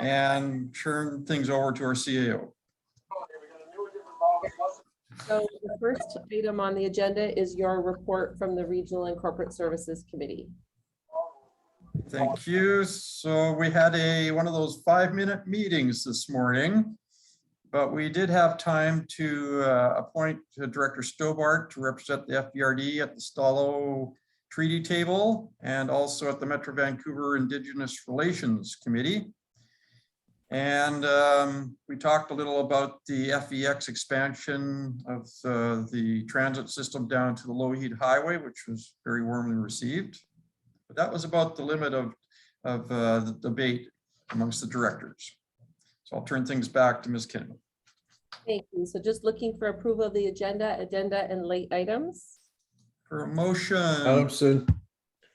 and turn things over to our CAO. So the first item on the agenda is your report from the Regional and Corporate Services Committee. Thank you. So we had one of those 5-minute meetings this morning, but we did have time to appoint Director Stobart to represent the FBRD at the Stalo Treaty Table and also at the Metro Vancouver Indigenous Relations Committee. And we talked a little about the FEX expansion of the transit system down to the Lougheed Highway, which was very warmly received. But that was about the limit of the debate amongst the directors. So I'll turn things back to Ms. Kinman. Thank you. So just looking for approval of the agenda and late items. For a motion. Adamson.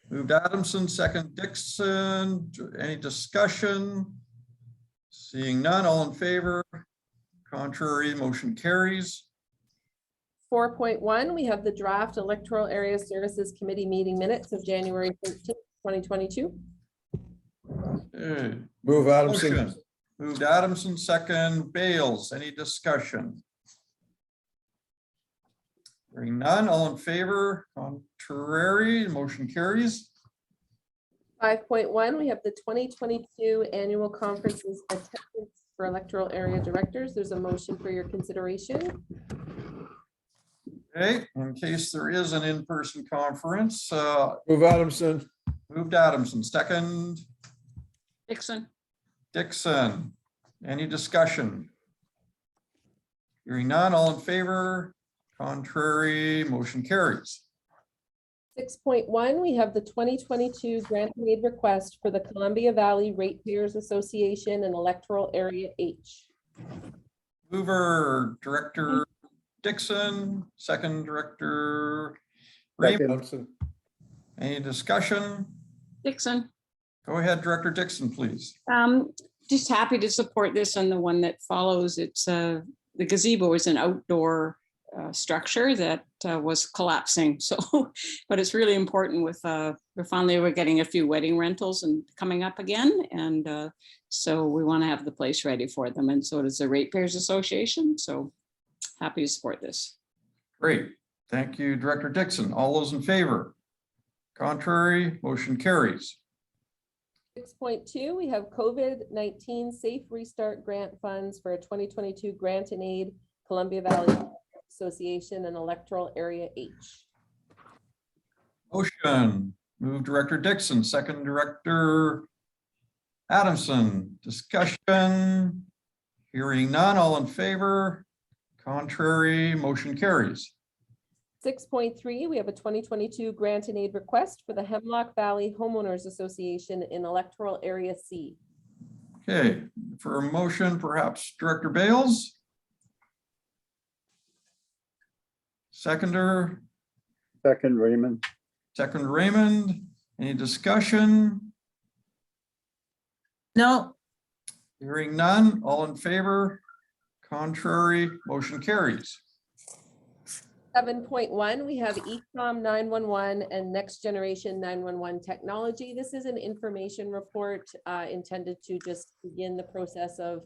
Moved Adamson, second Dixon. Any discussion? Seeing none, all in favor? Contrary, motion carries. 4.1, we have the draft Electoral Area Services Committee meeting minutes of January 13th, 2022. Okay. Move Adamson. Motion. Moved Adamson, second Bales. Any discussion? Hearing none, all in favor? Contrary, motion carries. 5.1, we have the 2022 annual conferences attendance for electoral area directors. There's a motion for your consideration. Okay, in case there is an in-person conference, Move Adamson. moved Adamson, second Dixon. Dixon. Any discussion? Hearing none, all in favor? Contrary, motion carries. 6.1, we have the 2022 grant and aid request for the Columbia Valley Ratepayers Association and Electoral Area H. Mover, Director Dixon, second Director Raymond. Adamson. Any discussion? Dixon. Go ahead, Director Dixon, please. Just happy to support this and the one that follows. It's the gazebo is an outdoor structure that was collapsing. So, but it's really important with we're getting a few wedding rentals and coming up again. And so we want to have the place ready for them. And so does the Ratepayers Association. So happy to support this. Great. Thank you, Director Dixon. All those in favor? Contrary, motion carries. 6.2, we have COVID-19 Safe Restart Grant Funds for a 2022 grant and aid, Columbia Valley Association and Electoral Area H. Motion, move Director Dixon, second Director Adamson. Discussion, hearing none, all in favor? Contrary, motion carries. 6.3, we have a 2022 grant and aid request for the Hemlock Valley Homeowners Association in Electoral Area C. Okay, for a motion, perhaps Director Bales? Seconder? Second Raymond. Second Raymond. Any discussion? No. Hearing none, all in favor? Contrary, motion carries. 7.1, we have ECOM 911 and Next Generation 911 technology. This is an information report intended to just begin the process of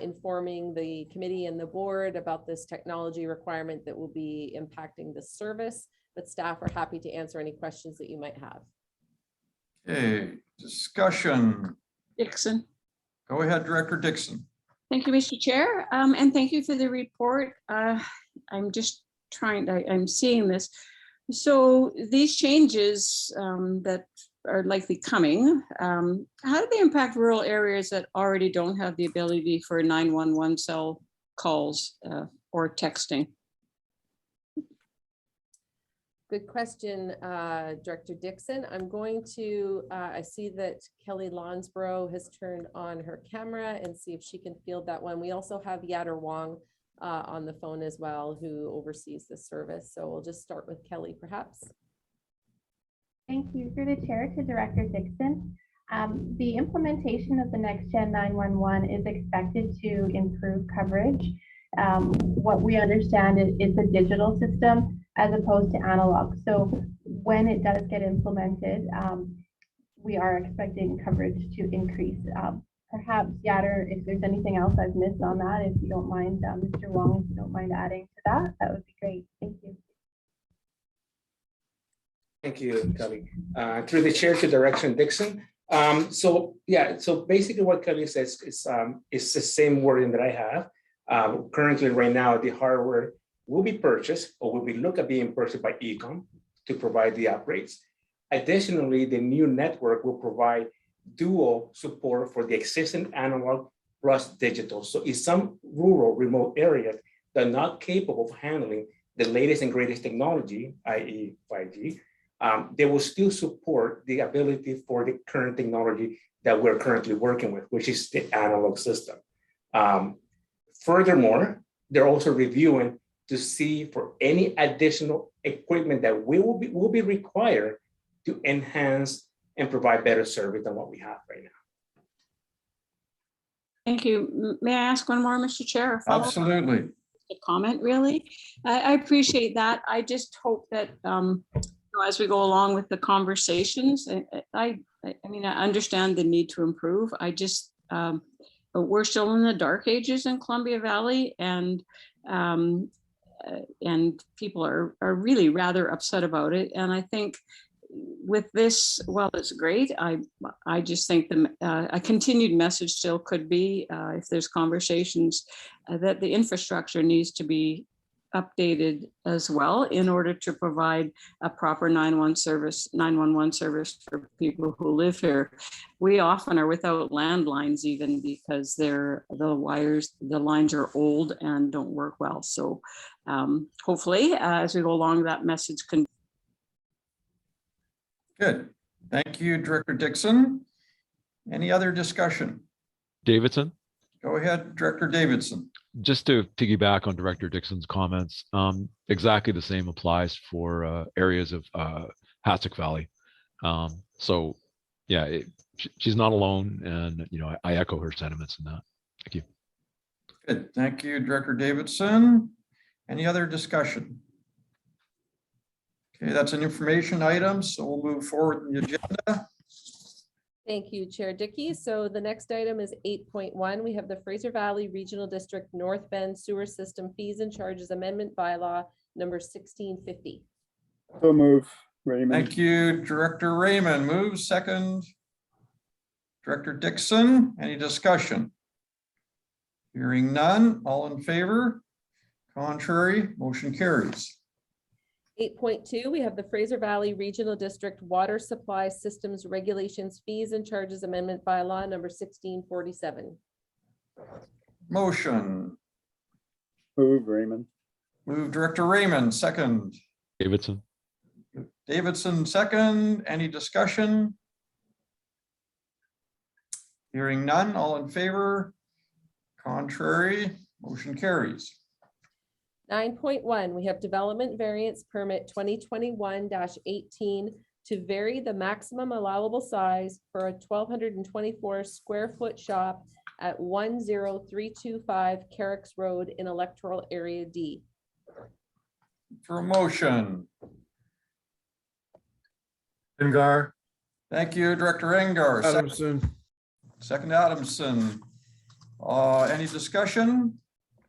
informing the committee and the board about this technology requirement that will be impacting the service, but staff are happy to answer any questions that you might have. Okay, discussion. Dixon. Go ahead, Director Dixon. Thank you, Mr. Chair. And thank you for the report. I'm just I'm seeing this. So these changes that are likely coming, how do they impact rural areas that already don't have the ability for 911 cell calls or texting? Good question, Director Dixon. I'm going to, I see that Kelly Lonsborough has turned on her camera and see if she can field that one. We also have Yatter Wong on the phone as well, who oversees this service. So we'll just start with Kelly, perhaps. Thank you. Through the chair to Director Dixon. The implementation of the Next Gen 911 is expected to improve coverage. What we understand is it's a digital system as opposed to analog. So when it does get implemented, we are expecting coverage to increase. Perhaps, Yatter, if there's anything else I've missed on that, if you don't mind, Mr. Wong, if you don't mind adding to that, that would be great. Thank you. Thank you, Kelly. Through the chair to Director Dixon. So basically what Kelly says is the same wording that I have. Currently, right now, the hardware will be purchased or will be looked at being purchased by ECOM to provide the upgrades. Additionally, the new network will provide dual support for the existing analog plus digital. So in some rural remote areas that are not capable of handling the latest and greatest technology, i.e. 5G, they will still support the ability for the current technology that we're currently working with, which is the analog system. Furthermore, they're also reviewing to see for any additional equipment that will be required to enhance and provide better service than what we have right now. Thank you. May I ask one more, Mr. Chair? A follow-up? Absolutely. A comment, really? I appreciate that. I just hope that as we go along with the conversations, I mean, I understand the need to improve. I just, but we're still in the dark ages in Columbia Valley, and people are really rather upset about it. And I think with this, well, it's great. I just think a continued message still could be, if there's conversations, that the infrastructure needs to be updated as well in order to provide a proper 911 service for people who live here. We often are without landlines even because the lines are old and don't work well. So hopefully as we go along, that message can. Good. Thank you, Director Dixon. Any other discussion? Davidson, Go ahead, Director Davidson. just to piggyback on Director Dixon's comments, exactly the same applies for areas of Hassock Valley. So yeah, she's not alone, and I echo her sentiments in that. Thank you. Good. Thank you, Director Davidson. Any other discussion? Okay, that's an information item, so we'll move forward in the agenda. Thank you, Chair Dickey. So the next item is 8.1. We have the Fraser Valley Regional District North Bend Sewer System Fees and Charges Amendment Bylaw number 1650. So move, Raymond. Thank you, Director Raymond. Move second. Director Dixon, any discussion? Hearing none, all in favor? Contrary, motion carries. 8.2, we have the Fraser Valley Regional District Water Supply Systems Regulations Fees and Charges Amendment Bylaw number 1647. Motion. Move, Raymond. Move Director Raymond, second. Davidson, Davidson, second. Any discussion? Hearing none, all in favor? Contrary, motion carries. 9.1, we have Development Variance Permit 2021-18 to vary the maximum allowable size for a 1,224 square foot shop at 10325 Carricks Road in Electoral Area D. For a motion. Engar. Thank you, Director Engar. Adamson. Second Adamson. Any discussion?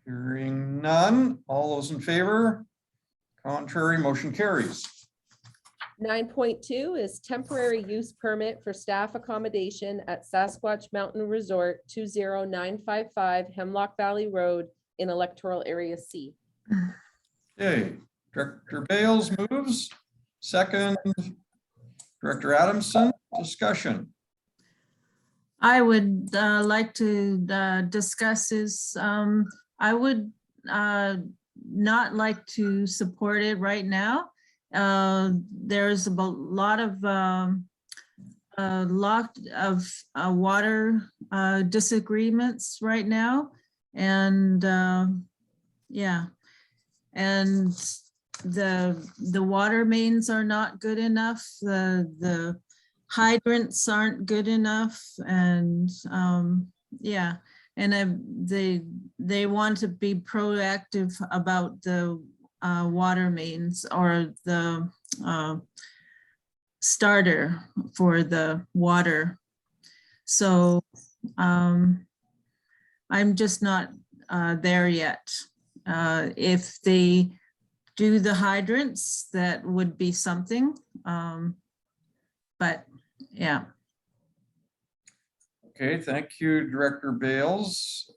Hearing none. All those in favor? Contrary, motion carries. 9.2 is temporary use permit for staff accommodation at Sasquatch Mountain Resort 20955 Hemlock Valley Road in Electoral Area C. Okay, Director Bales moves. Second, Director Adamson, discussion. I would like to discuss is I would not like to support it right now. There's a lot of water disagreements right now, and yeah, and the water mains are not good enough. The hydrants aren't good enough, and yeah, and they want to be proactive about the water mains or the starter for the water. So I'm just not there yet. If they do the hydrants, that would be something. But yeah. Okay, thank you, Director Bales.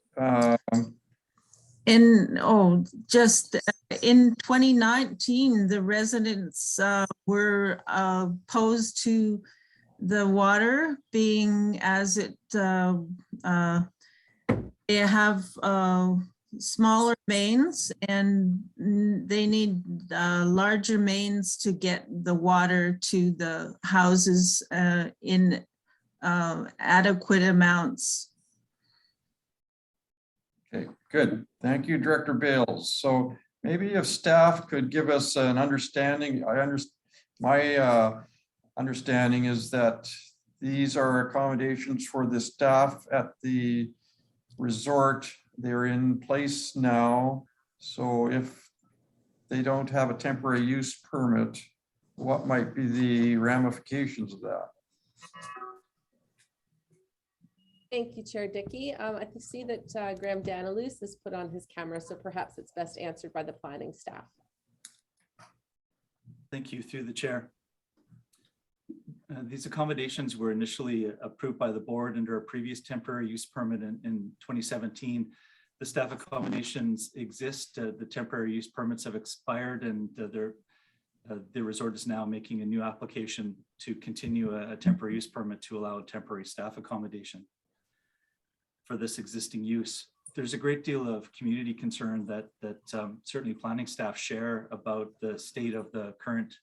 Just in 2019, the residents were opposed to the water being as it, they have smaller mains and they need larger mains to get the water to the houses in adequate amounts. Okay, good. Thank you, Director Bales. So maybe if staff could give us an understanding, my understanding is that these are accommodations for the staff at the resort. They're in place now. So if they don't have a temporary use permit, what might be the ramifications of that? Thank you, Chair Dickey. I can see that Graham Danilus has put on his camera, so perhaps it's best answered by the planning staff. Thank you, through the chair. These accommodations were initially approved by the board under a previous temporary use permit in 2017. The staff accommodations exist. The temporary use permits have expired, and the resort is now making a new application to continue a temporary use permit to allow a temporary staff accommodation for this existing use. There's a great deal of community concern that certainly planning staff share about the state of the current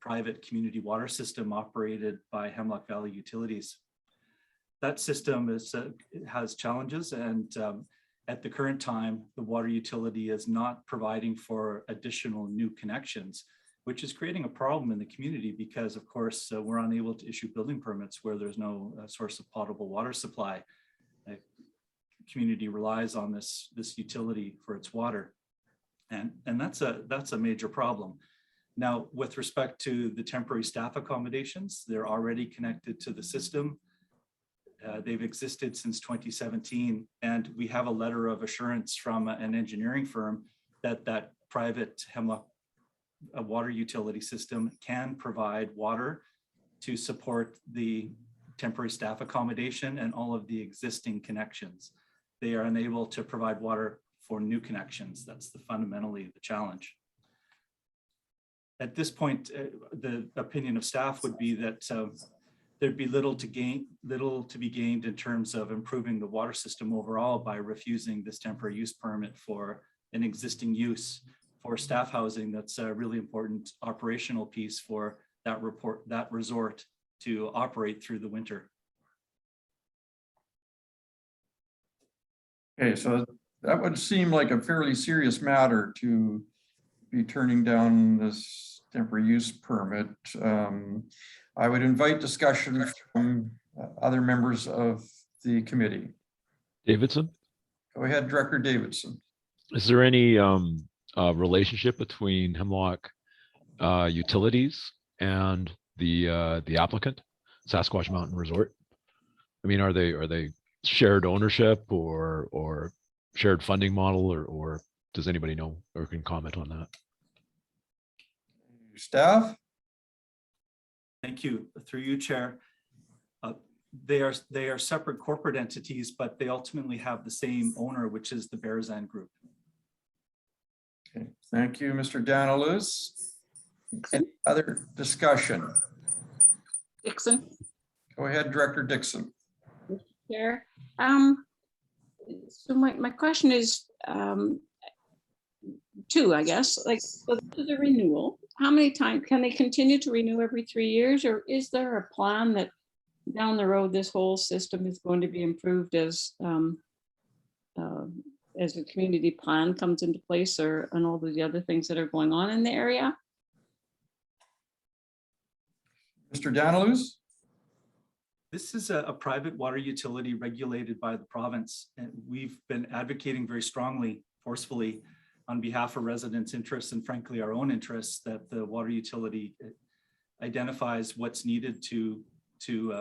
private community water system operated by Hemlock Valley Utilities. That system has challenges, and at the current time, the water utility is not providing for additional new connections, which is creating a problem in the community because, of course, we're unable to issue building permits where there's no source of potable water supply. Community relies on this utility for its water, and that's a major problem. Now, with respect to the temporary staff accommodations, they're already connected to the system. They've existed since 2017, and we have a letter of assurance from an engineering firm that private Hemlock water utility system can provide water to support the temporary staff accommodation and all of the existing connections. They are unable to provide water for new connections. That's fundamentally the challenge. At this point, the opinion of staff would be that there'd be little to be gained in terms of improving the water system overall by refusing this temporary use permit for an existing use for staff housing. That's a really important operational piece for that resort to operate through the winter. Okay, so that would seem like a fairly serious matter to be turning down this temporary use permit. I would invite discussion from other members of the committee. Davidson, Go ahead, Director Davidson. is there any relationship between Hemlock Utilities and the applicant, Sasquatch Mountain Resort? I mean, are they shared ownership or shared funding model, or does anybody know or can comment on that? Staff? Thank you. Through you, Chair. They are separate corporate entities, but they ultimately have the same owner, which is the Bearzan Group. Okay, thank you, Mr. Danilus. Any other discussion? Dixon. Go ahead, Director Dixon. Chair. So my question is two, I guess. Like, so this is a renewal. How many times can they continue to renew every 3 years, or is there a plan that down the road this whole system is going to be improved as the community plan comes into place, and all the other things that are going on in the area? Mr. Danilus? This is a private water utility regulated by the province, and we've been advocating very strongly, forcefully, on behalf of residents' interests and frankly our own interests, that the water utility identifies what's needed to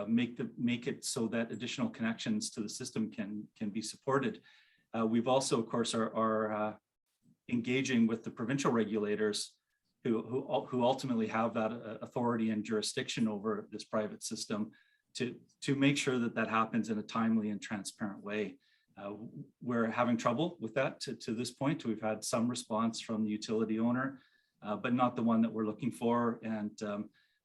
make it so that additional connections to the system can be supported. We've also, of course, are engaging with the provincial regulators who ultimately have that authority and jurisdiction over this private system to make sure that that happens in a timely and transparent way. We're having trouble with that to this point. We've had some response from the utility owner, but not the one that we're looking for. And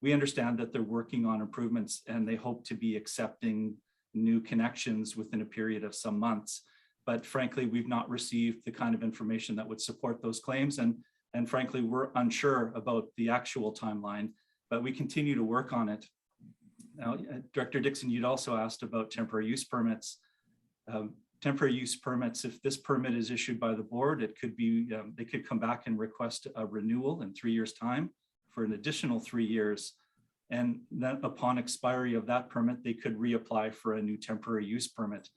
we understand that they're working on improvements and they hope to be accepting new connections within a period of some months. But frankly, we've not received the kind of information that would support those claims. And frankly, we're unsure about the actual timeline, but we continue to work on it. Now, Director Dixon, you'd also asked about temporary use permits. Temporary use permits, if this permit is issued by the board, it could be, they could come back and request a renewal in 3 years' time for an additional 3 years. And then upon expiry of that permit, they could reapply for a new temporary use permit.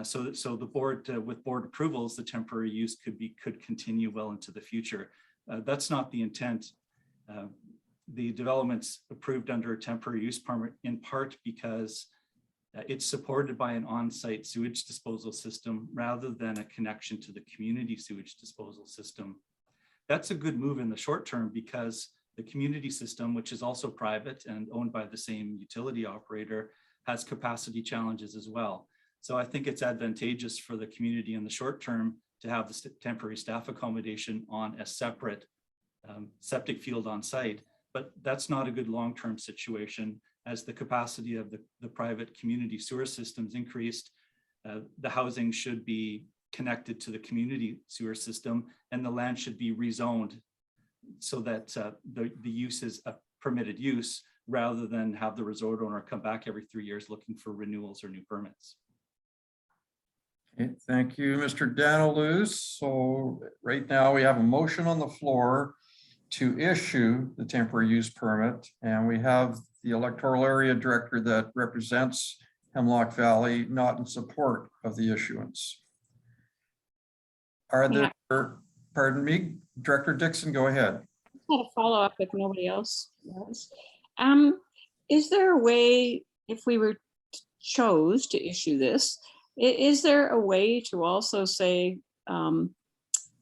So the board, with board approvals, the temporary use could continue well into the future. That's not the intent. The development's approved under a temporary use permit in part because it's supported by an on-site sewage disposal system rather than a connection to the community sewage disposal system. That's a good move in the short term because the community system, which is also private and owned by the same utility operator, has capacity challenges as well. So I think it's advantageous for the community in the short term to have the temporary staff accommodation on a separate septic field on site, but that's not a good long-term situation. As the capacity of the private community sewer systems increased, the housing should be connected to the community sewer system and the land should be rezoned so that the use is a permitted use rather than have the resort owner come back every 3 years looking for renewals or new permits. Okay, thank you, Mr. Danilus. So right now we have a motion on the floor to issue the temporary use permit, and we have the electoral area director that represents Hemlock Valley not in support of the issuance. Are there, pardon me, Director Dixon, go ahead. I had a follow up if nobody else does. Is there a way, if we were chose to issue this, is there a way to also say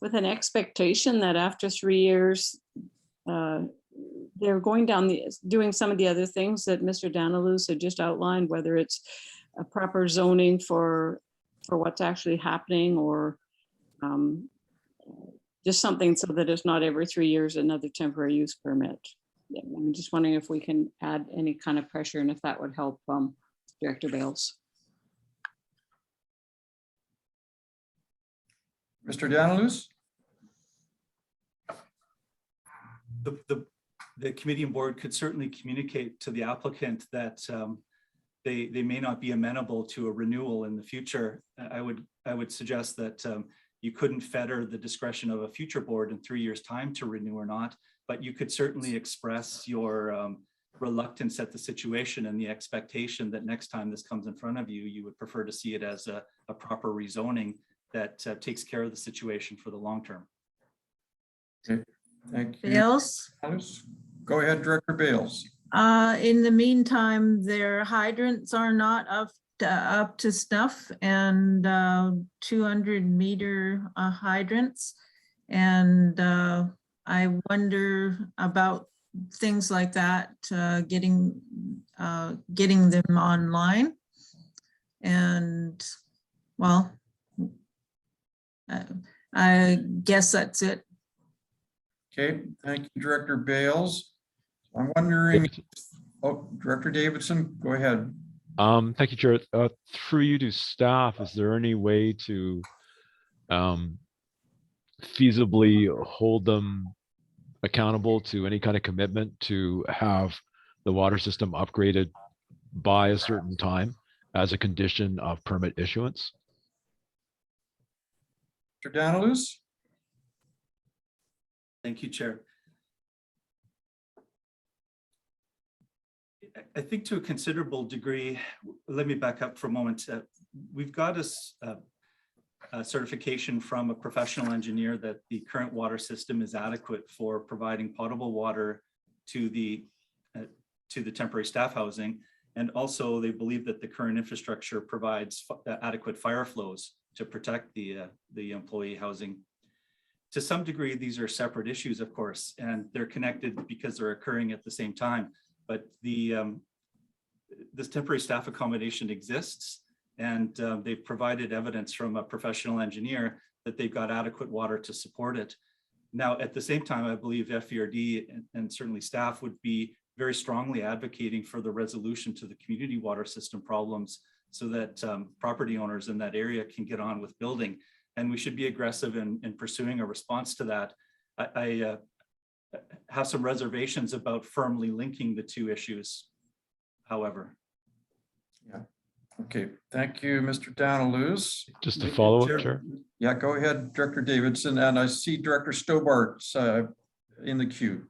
with an expectation that after 3 years, they're going down doing some of the other things that Mr. Danilus had just outlined, whether it's a proper zoning for what's actually happening or just something so that it's not every 3 years another temporary use permit. I'm just wondering if we can add any kind of pressure and if that would help Director Bales. Mr. Danilus? The committee and board could certainly communicate to the applicant that they may not be amenable to a renewal in the future. I would suggest that you couldn't fetter the discretion of a future board in 3 years' time to renew or not, but you could certainly express your reluctance at the situation and the expectation that next time this comes in front of you, you would prefer to see it as a proper rezoning that takes care of the situation for the long term. Okay, thank you. Bales? Go ahead, Director Bales. In the meantime, their hydrants are not up to snuff, and 200-meter hydrants. And I wonder about things like that, getting them online. And well, I guess that's it. Okay, thank you, Director Bales. I'm wondering, oh, Director Davidson, go ahead. Thank you, Chair. Through you to staff, is there any way to feasibly hold them accountable to any kind of commitment to have the water system upgraded by a certain time as a condition of permit issuance? Mr. Danilus? Thank you, Chair. I think to a considerable degree, let me back up for a moment. We've got a certification from a professional engineer that the current water system is adequate for providing potable water to the to the temporary staff housing. And also they believe that the current infrastructure provides adequate fire flows to protect the employee housing. To some degree, these are separate issues, of course, and they're connected because they're occurring at the same time. But this temporary staff accommodation exists, and they've provided evidence from a professional engineer that they've got adequate water to support it. Now, at the same time, I believe FERD and certainly staff would be very strongly advocating for the resolution to the community water system problems so that property owners in that area can get on with building. And we should be aggressive in pursuing a response to that. I have some reservations about firmly linking the two issues, however. Yeah. Okay. Thank you, Mr. Daniluz. Just to follow up, Chair. Yeah, go ahead, Director Davidson. And I see Director Stobart's in the queue.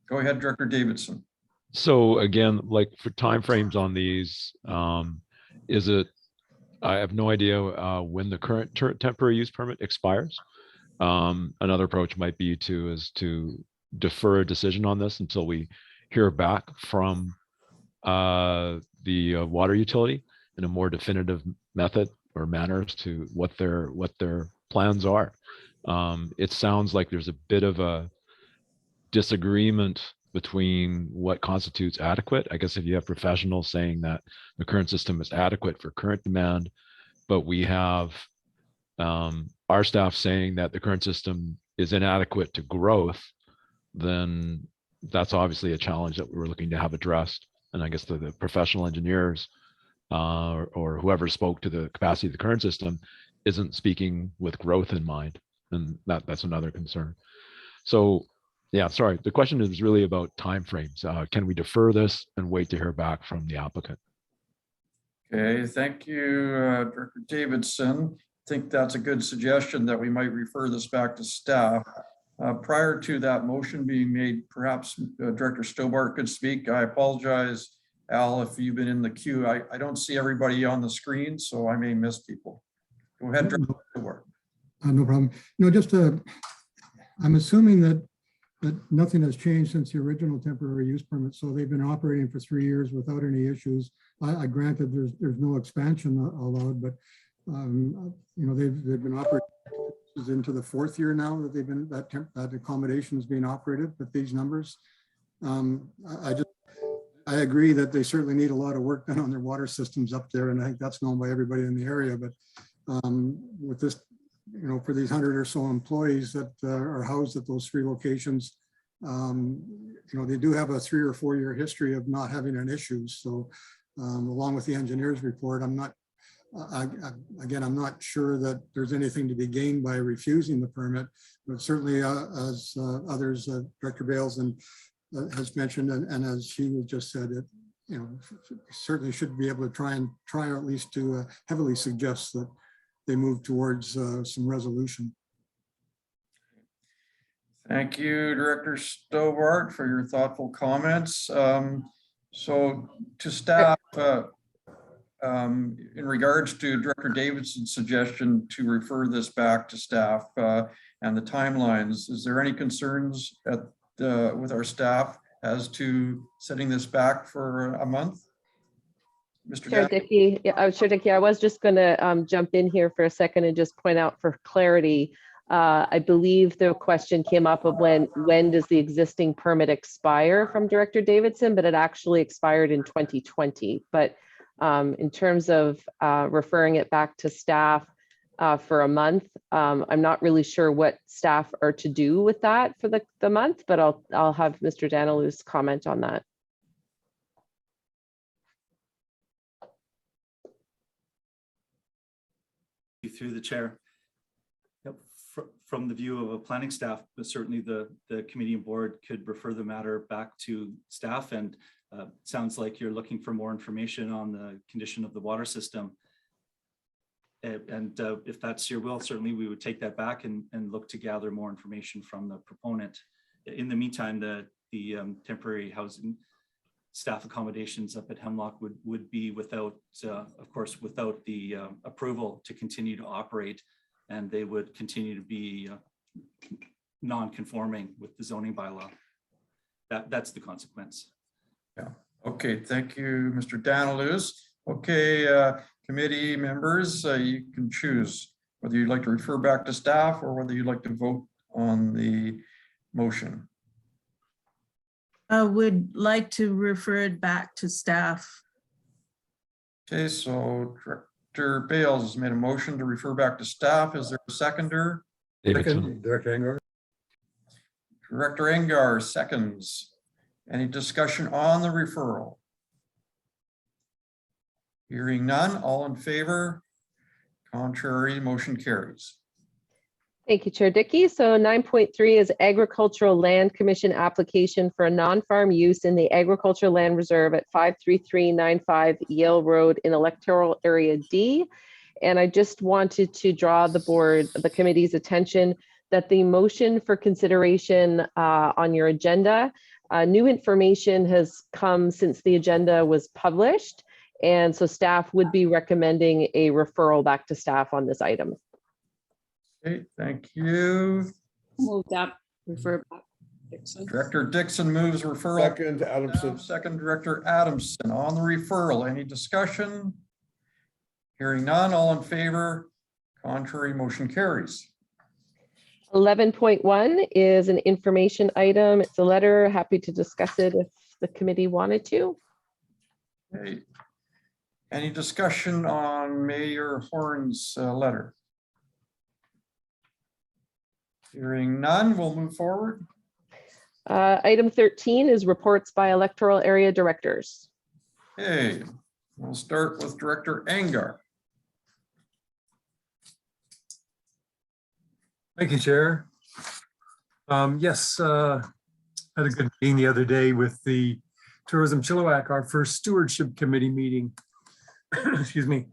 Go ahead, Director Davidson. So again, like for timeframes on these, is it, I have no idea when the current temporary use permit expires. Another approach might be to defer a decision on this until we hear back from the water utility in a more definitive method or manner as to what their plans are. It sounds like there's a bit of a disagreement between what constitutes adequate. I guess if you have professionals saying that the current system is adequate for current demand, but we have our staff saying that the current system is inadequate to growth, then that's obviously a challenge that we're looking to have addressed. And I guess the professional engineers or whoever spoke to the capacity of the current system isn't speaking with growth in mind. And that's another concern. So yeah, sorry. The question is really about timeframes. Can we defer this and wait to hear back from the applicant? Okay, thank you, Director Davidson. I think that's a good suggestion that we might refer this back to staff. Prior to that motion being made, perhaps Director Stobart could speak. I apologize, Al, if you've been in the queue. I don't see everybody on the screen, so I may miss people. Go ahead, Director Stobart. No problem. No, just I'm assuming that nothing has changed since the original temporary use permit. So they've been operating for 3 years without any issues. I granted there's no expansion allowed, but they've been operating into the 4th year now that they've been that accommodation is being operated with these numbers. I agree that they certainly need a lot of work done on their water systems up there, and I think that's known by everybody in the area. But with this, for these 100 or so employees that are housed at those 3 locations, they do have a 3 or 4 year history of not having an issue. So along with the engineer's report, I'm not sure that there's anything to be gained by refusing the permit, but certainly as others, Director Bales has mentioned, and as he just said, it certainly should be able to try or at least to heavily suggest that they move towards some resolution. Thank you, Director Stobart, for your thoughtful comments. So to staff, in regards to Director Davidson's suggestion to refer this back to staff and the timelines, is there any concerns with our staff as to setting this back for a month? Mr. Chair Dickey, Chair Dickey, I was just going to jump in here for a second and just point out for clarity. I believe the question came up of when does the existing permit expire from Director Davidson, but it actually expired in 2020. But in terms of referring it back to staff for a month, I'm not really sure what staff are to do with that for the month, but I'll have Mr. Daniluz comment on that. Through the chair. Yep. From the view of a planning staff, but certainly the committee and board could refer the matter back to staff, and sounds like you're looking for more information on the condition of the water system. And if that's your will, certainly we would take that back and look to gather more information from the proponent. In the meantime, the temporary housing staff accommodations up at Hemlock would be without, of course, without the approval to continue to operate, and they would continue to be non-conforming with the zoning bylaw. That's the consequence. Okay, thank you, Mr. Danilus. Okay, committee members, you can choose whether you'd like to refer back to staff or whether you'd like to vote on the motion. I would like to refer it back to staff. Okay, so Director Bales has made a motion to refer back to staff. Is there a seconder? Davidson. Second, Director Engar. Director Engar seconds. Any discussion on the referral? Hearing none, all in favor? Contrary, motion carries. Thank you, Chair Dickey. So 9.3 is Agricultural Land Commission application for a non-farm use in the Agricultural Land Reserve at 53395 Yale Road in Electoral Area D. And I just wanted to draw the committee's attention that the motion for consideration on your agenda, new information has come since the agenda was published. And so staff would be recommending a referral back to staff on this item. Okay, thank you. Move that, refer back. Dixon. Director Dixon moves referral. Second, Adamson. Second, Director Adamson on the referral. Any discussion? Hearing none, all in favor? Contrary, motion carries. 11.1 is an information item. It's a letter. Happy to discuss it if the committee wanted to. Okay. Any discussion on Mayor Horn's letter? Hearing none, we'll move forward. Item 13 is reports by electoral area directors. Okay, we'll start with Director Engar. Thank you, Chair. Yes, had a good meeting the other day with the Tourism Chilliwack, our first stewardship committee meeting. Excuse me.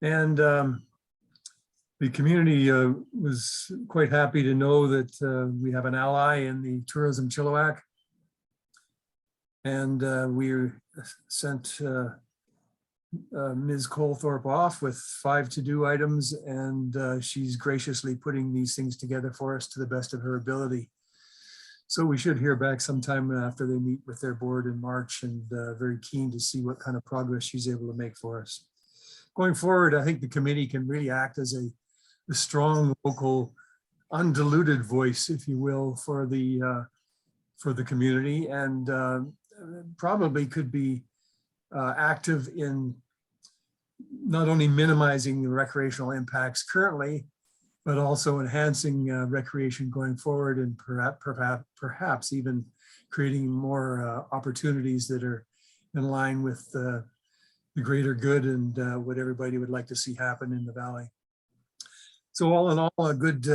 And the community was quite happy to know that we have an ally in the Tourism Chilliwack. And we sent Ms. Colethorpe off with 5 to-do items, and she's graciously putting these things together for us to the best of her ability. So we should hear back sometime after they meet with their board in March, and very keen to see what kind of progress she's able to make for us. Going forward, I think the committee can really act as a strong local undiluted voice, if you will, for the community, and probably could be active in not only minimizing the recreational impacts currently, but also enhancing recreation going forward, and perhaps even creating more opportunities that are in line with the greater good and what everybody would like to see happen in the valley. So all in all, a good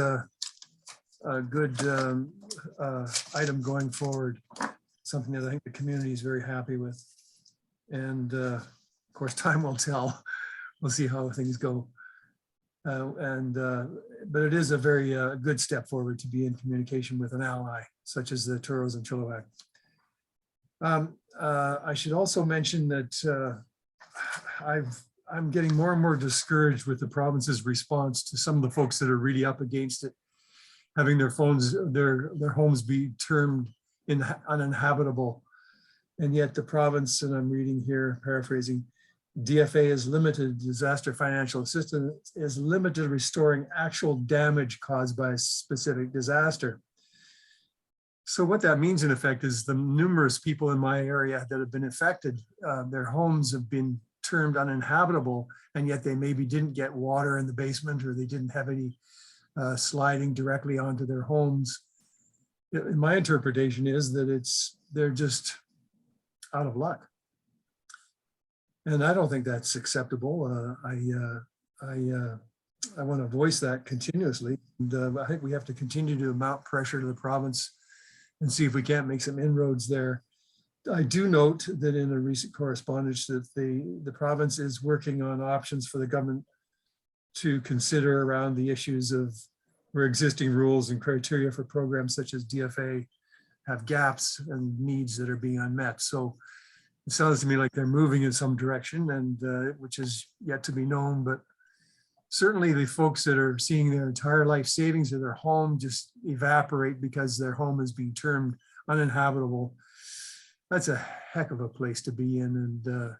item going forward, something that I think the community is very happy with. And of course, time will tell. We'll see how things go. But it is a very good step forward to be in communication with an ally, such as the Tourism Chilliwack. I should also mention that I'm getting more and more discouraged with the province's response to some of the folks that are really up against it, having their homes be termed uninhabitable. And yet the province, and I'm reading here, paraphrasing, DFA is limited, disaster financial assistance is limited restoring actual damage caused by a specific disaster. So what that means in effect is the numerous people in my area that have been affected, their homes have been termed uninhabitable, and yet they maybe didn't get water in the basement, or they didn't have any sliding directly onto their homes. My interpretation is that they're just out of luck. And I don't think that's acceptable. I want to voice that continuously. And I think we have to continue to mount pressure to the province and see if we can't make some inroads there. I do note that in a recent correspondence that the province is working on options for the government to consider around the issues of where existing rules and criteria for programs such as DFA have gaps and needs that are being unmet. So it sounds to me like they're moving in some direction, and which is yet to be known, but certainly the folks that are seeing their entire life savings of their home just evaporate because their home is being termed uninhabitable. that's a heck of a place to be in. And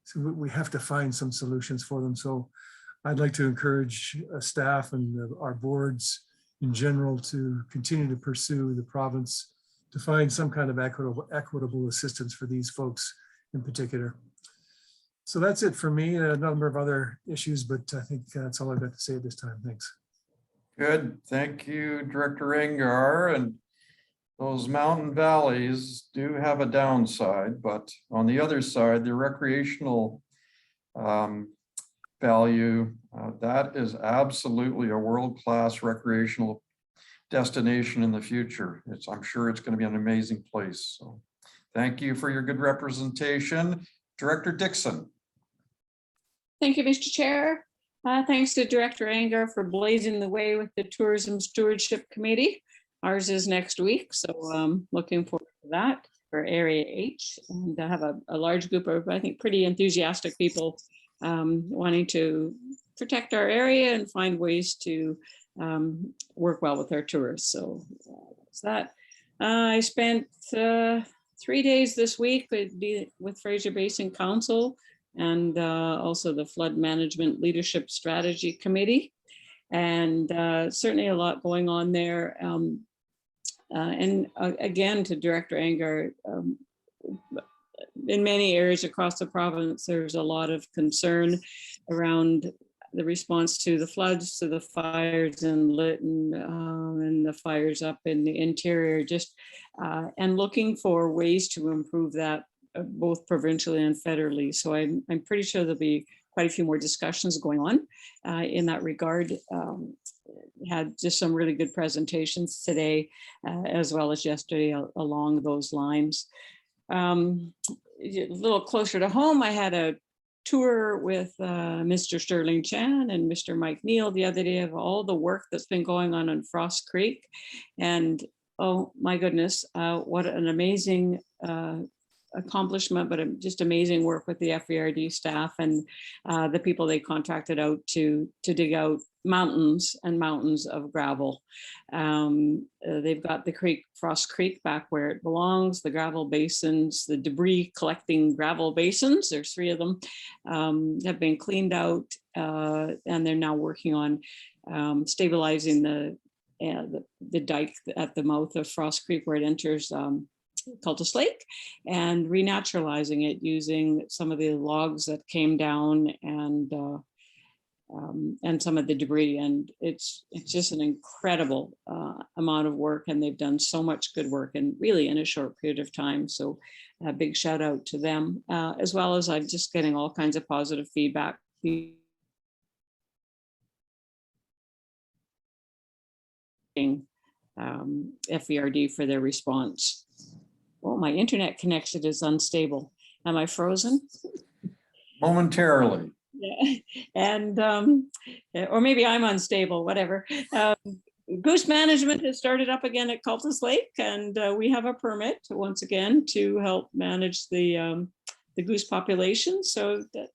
so we have to find some solutions for them. So I'd like to encourage staff and our boards in general to continue to pursue the province to find some kind of equitable assistance for these folks in particular. So that's it for me. A number of other issues, but I think that's all I've got to say at this time. Thanks. Good, thank you, Director Engar. And those mountain valleys do have a downside, but on the other side, the recreational value, that is absolutely a world-class recreational destination in the future. I'm sure it's going to be an amazing place. So thank you for your good representation. Director Dixon. Thank you, Mr. Chair. Thanks to Director Engar for blazing the way with the Tourism Stewardship Committee. Ours is next week, so looking forward to that for Area H. And I have a large group of, I think, pretty enthusiastic people wanting to protect our area and find ways to work well with our tourists. So that's that. I spent 3 days this week with Fraser Basin Council and also the Flood Management Leadership Strategy Committee. And certainly a lot going on there. And again, to Director Engar, in many areas across the province, there's a lot of concern around the response to the floods, to the fires in Lytton, and the fires up in the interior, and looking for ways to improve that both provincially and federally. So I'm pretty sure there'll be quite a few more discussions going on in that regard. Had just some really good presentations today, as well as yesterday along those lines. A little closer to home, I had a tour with Mr. Sterling Chan and Mr. Mike Neal the other day of all the work that's been going on Frost Creek. And oh my goodness, what an amazing accomplishment, but just amazing work with the FERD staff and the people they contracted out to dig out mountains and mountains of gravel. They've got the Frost Creek back where it belongs, the gravel basins, the debris collecting gravel basins, there's 3 of them, have been cleaned out, and they're now working on stabilizing the dike at the mouth of Frost Creek where it enters Cultus Lake, and renaturalizing it using some of the logs that came down and some of the debris. And it's just an incredible amount of work, and they've done so much good work and really in a short period of time. So a big shout out to them, as well as I'm just getting all kinds of positive feedback. FERD for their response. Oh, my internet connection is unstable. Am I frozen? Momentarily. Yeah, and or maybe I'm unstable, whatever. Goose management has started up again at Cultus Lake, and we have a permit once again to help manage the goose population. So that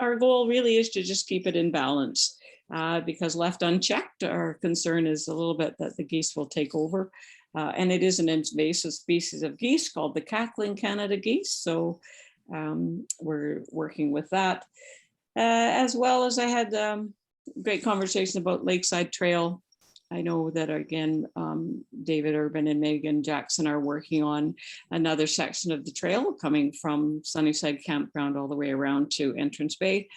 our goal really is to just keep it in balance, because left unchecked, our concern is a little bit that the geese will take over. And it is an invasive species of geese called the cackling Canada geese. So we're working with that, as well as I had great conversation about Lakeside Trail. I know that again, David Urban and Megan Jackson are working on another section of the trail coming from Sunnyside Campground all the way around to Entrance Bay.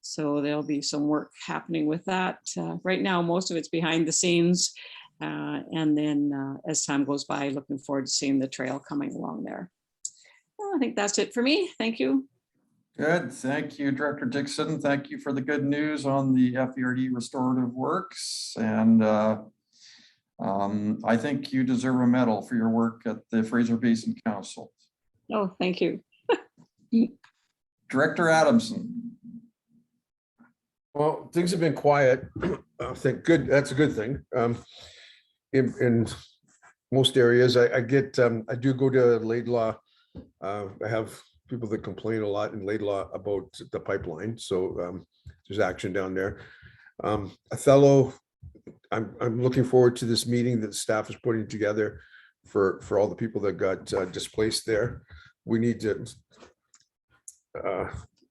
So there'll be some work happening with that. Right now, most of it's behind the scenes. And then as time goes by, looking forward to seeing the trail coming along there. Well, I think that's it for me. Thank you. Good. Thank you, Director Dixon. Thank you for the good news on the FERD restorative works. And I think you deserve a medal for your work at the Fraser Basin Council. Oh, thank you. Director Adamson. Well, things have been quiet. I think good. That's a good thing. In most areas, I do go to Laidlaw. I have people that complain a lot in Laidlaw about the pipeline. So there's action down there. Othello, I'm looking forward to this meeting that staff is putting together for all the people that got displaced there. We need to,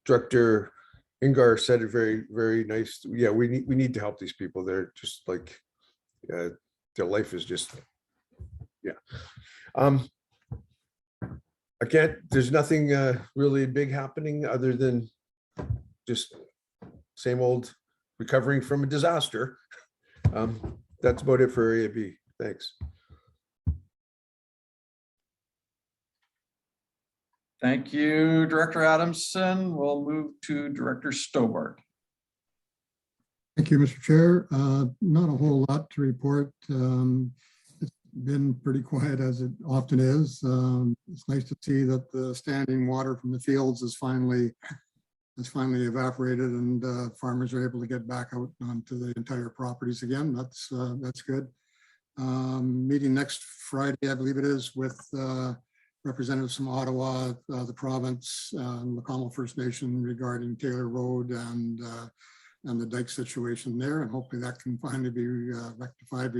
Director Ingar said it very, very nice. Yeah, we need to help these people. They're just like, their life is just, yeah. I can't, there's nothing really big happening other than just same old recovering from a disaster. That's about it for Area B. Thanks. Thank you, Director Adamson. We'll move to Director Stobart. Thank you, Mr. Chair. Not a whole lot to report. It's been pretty quiet as it often is. It's nice to see that the standing water from the fields is finally evaporated and farmers are able to get back out onto the entire properties again. That's good. Meeting next Friday, I believe it is, with representatives from Ottawa, the province, Lacamo First Nation regarding Taylor Road and the dike situation there, and hopefully that can finally be rectified.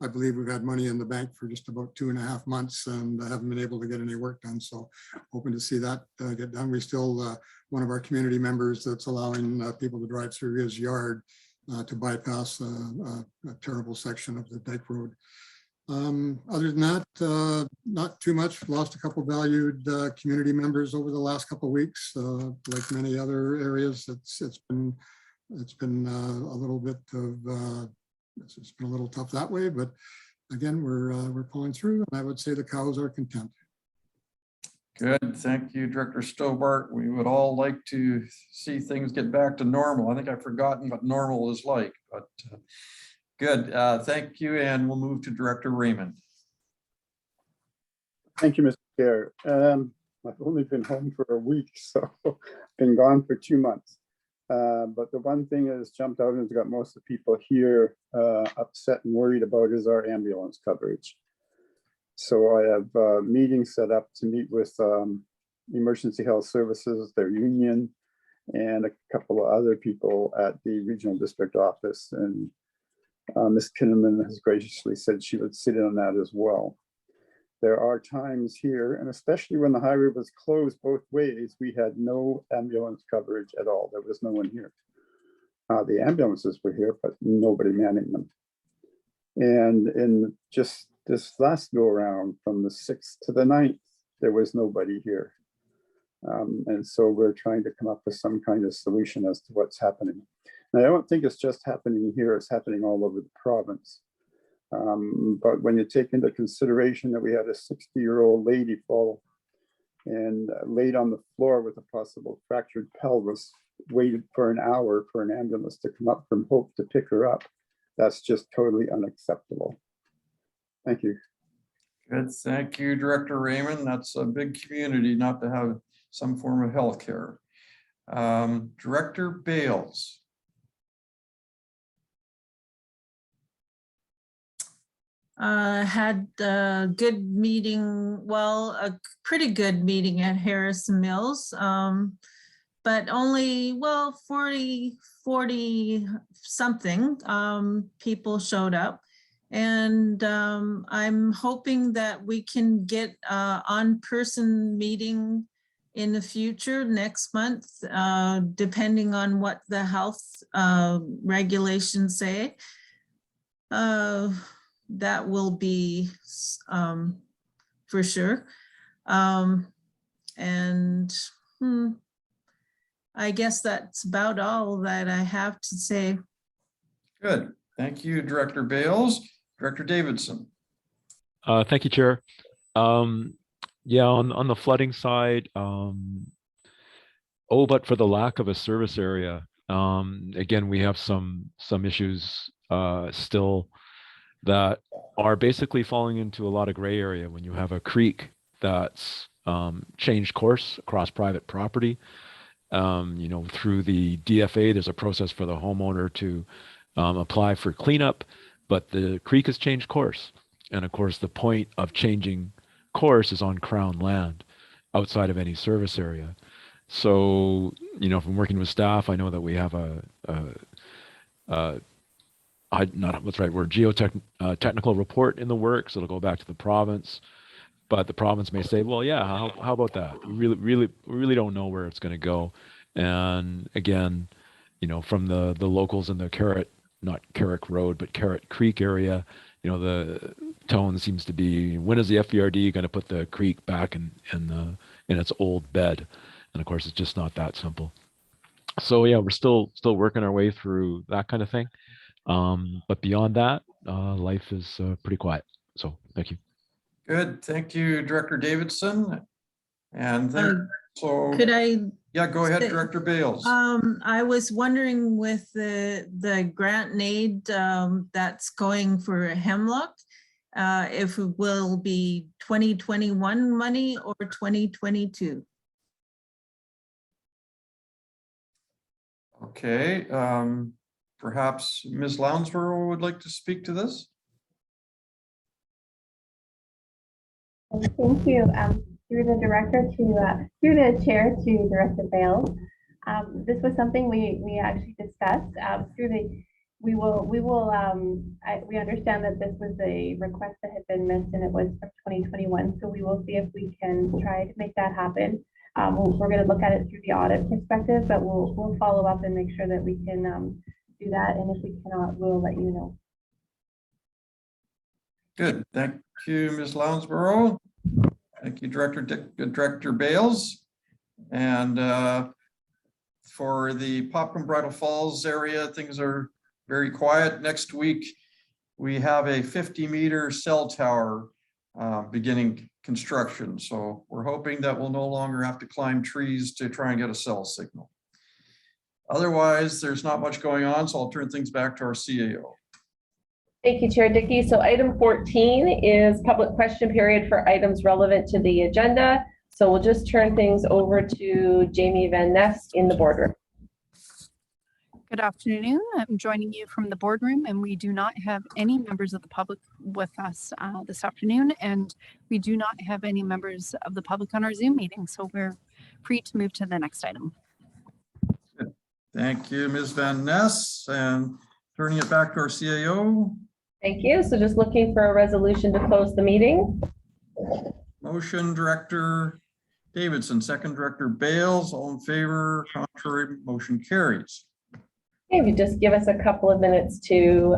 I believe we've had money in the bank for just about 2.5 months and haven't been able to get any work done. So hoping to see that get done. We still, one of our community members that's allowing people to drive through his yard to bypass a terrible section of the dike road. Other than that, not too much. Lost a couple valued community members over the last couple of weeks. Like many other areas, it's been a little bit of it's been a little tough that way, but again, we're pulling through, and I would say the cows are content. Good, thank you, Director Stobart. We would all like to see things get back to normal. I think I've forgotten what normal is like, but good. Thank you, and we'll move to Director Raymond. Thank you, Mr. Chair. I've only been home for a week, so been gone for 2 months. But the one thing that has jumped out and has got most of the people here upset and worried about is our ambulance coverage. So I have meetings set up to meet with Emergency Health Services, their union, and a couple of other people at the regional district office. And Ms. Kinnaman has graciously said she would sit in on that as well. There are times here, and especially when the highway was closed both ways, we had no ambulance coverage at all. There was no one here. The ambulances were here, but nobody manning them. And in just this last go around, from the 6th to the 9th, there was nobody here. And so we're trying to come up with some kind of solution as to what's happening. And I don't think it's just happening here, it's happening all over the province. But when you take into consideration that we had a 60-year-old lady fall and laid on the floor with a possible fractured pelvis, waited for an hour for an ambulance to come up from Hope to pick her up, that's just totally unacceptable. Thank you. Good, thank you, Director Raymond. That's a big community not to have some form of health care. Director Bales. Had a good meeting, well, a pretty good meeting at Harrison Mills, but only, well, 40 something people showed up. And I'm hoping that we can get on-person meeting in the future next month, depending on what the health regulations say. That will be for sure. And I guess that's about all that I have to say. Good. Thank you, Director Bales. Director Davidson. Thank you, Chair. Yeah, on the flooding side, but for the lack of a service area, again, we have some issues still that are basically falling into a lot of gray area when you have a creek that's changed course across private property. You know, through the DFA, there's a process for the homeowner to apply for cleanup, but the creek has changed course. And of course, the point of changing course is on Crown land outside of any service area. So, you know, from working with staff, I know that we have a not what's the right word, technical report in the works. It'll go back to the province, but the province may say, well, yeah, how about that? We really don't know where it's going to go. And again, from the locals in the not Carrick Road, but Carrot Creek area, the tone seems to be, when is the FBRD going to put the creek back in its old bed? And of course, it's just not that simple. So yeah, we're still working our way through that kind of thing. But beyond that, life is pretty quiet. So thank you. Good. Thank you, Director Davidson. And so, Could I? yeah, go ahead, say- Director Bales. I was wondering with the grant and aid that's going for Hemlock, if it will be 2021 money or 2022. Okay, perhaps Ms. Lounsborough would like to speak to this. Thank you. Through the director to through the chair to Director Bales. This was something we actually discussed. We understand that this was a request that had been missed and it was from 2021. So we will see if we can try to make that happen. We're going to look at it through the audit perspective, but we'll follow up and make sure that we can do that. And if we cannot, we'll let you know. Good. Thank you, Ms. Lounsborough. Thank you, Director Bales. And for the Popcorn Bridal Falls area, things are very quiet. Next week, we have a 50-meter cell tower beginning construction. So we're hoping that we'll no longer have to climb trees to try and get a cell signal. Otherwise, there's not much going on, so I'll turn things back to our CAO. Thank you, Chair Dickey. So item 14 is public question period for items relevant to the agenda. So we'll just turn things over to Jamie Van Ness in the boardroom. Good afternoon. I'm joining you from the boardroom, and we do not have any members of the public with us this afternoon, and we do not have any members of the public on our Zoom meeting, so we're free to move to the next item. Thank you, Ms. Van Ness, and turning it back to our CAO. Thank you. So just looking for a resolution to close the meeting. Motion, Director Davidson, second, Director Bales. All in favor, contrary, motion carries. Okay, if you just give us a couple of minutes to